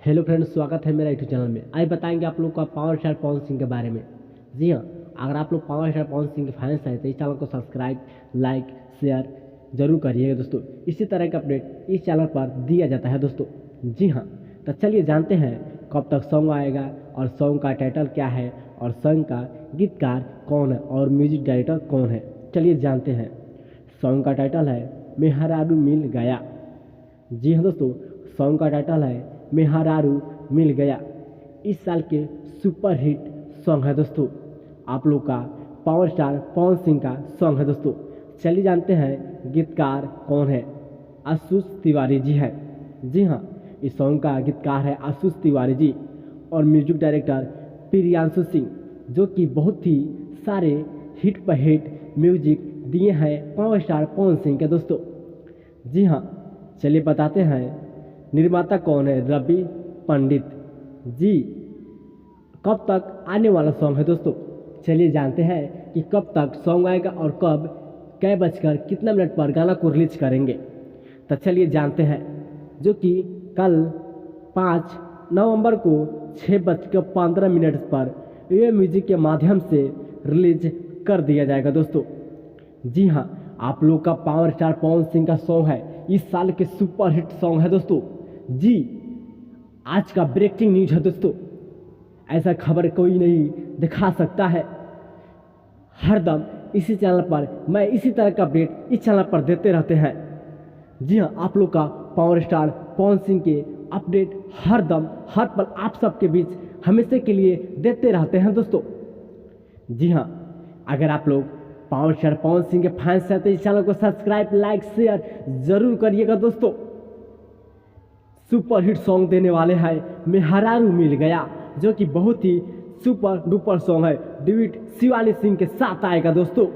Hello friends, स्वागत है मेरा यूट्यूब चैनल में। आज बताएंगे आप लोग का पावर स्टार पवन सिंह के बारे में। जी हाँ, अगर आप लोग पावर स्टार पवन सिंह के फैंस हैं तो इस चैनल को सब्सक्राइब, लाइक, शेयर जरूर करिएगा दोस्तों। इसी तरह का अपडेट इस चैनल पर दिया जाता है दोस्तों। जी हाँ, तो चलिए जानते हैं कब तक सॉन्ग आएगा और सॉन्ग का टाइटल क्या है और सॉन्ग का गीतकार कौन है और म्यूजिक डायरेक्टर कौन है। चलिए जानते हैं। सॉन्ग का टाइटल है मेहरारू मिल गया। जी हाँ दोस्तों, सॉन्ग का टाइटल है मेहरारू मिल गया। इस साल के सुपर हिट सॉन्ग है दोस्तों। आप लोग का पावर स्टार पवन सिंह का सॉन्ग है दोस्तों। चलिए जानते हैं गीतकार कौन है। आशुष तिवारी जी है। जी हाँ, इस सॉन्ग का गीतकार है आशुष तिवारी जी और म्यूजिक डायरेक्टर प्रियांशु सिंह, जो कि बहुत ही सारे हिट पर हिट म्यूजिक दिए हैं पावर स्टार पवन सिंह के दोस्तों। जी हाँ, चलिए बताते हैं निर्माता कौन है। रवि पंडित जी। कब तक आने वाला सॉन्ग है दोस्तों। चलिए जानते हैं कि कब तक सॉन्ग आएगा और कब कै बजकर कितना मिनट पर गाना को रिलीज करेंगे। तो चलिए जानते हैं, जो कि कल 5 नवंबर को 6:15 पर ये म्यूजिक के माध्यम से रिलीज कर दिया जाएगा दोस्तों। जी हाँ, आप लोग का पावर स्टार पवन सिंह का सॉन्ग है, इस साल के सुपर हिट सॉन्ग है दोस्तों। जी, आज का ब्रेकिंग न्यूज है दोस्तों। ऐसा खबर कोई नहीं दिखा सकता है। हरदम इसी चैनल पर मैं इसी तरह का अपडेट इस चैनल पर देते रहते हैं। जी हाँ, आप लोग का पावर स्टार पवन सिंह के अपडेट हरदम हर पल आप सबके बीच हमेशा के लिए देते रहते हैं दोस्तों। जी हाँ, अगर आप लोग पावर स्टार पवन सिंह के फैंस हैं तो इस चैनल को सब्सक्राइब, लाइक, शेयर जरूर करिएगा दोस्तों। सुपर हिट सॉन्ग देने वाले हैं मेहरारू मिल गया, जो कि बहुत ही सुपर डुपर सॉन्ग है। ड्यूट शिवानी सिंह के साथ आएगा दोस्तों।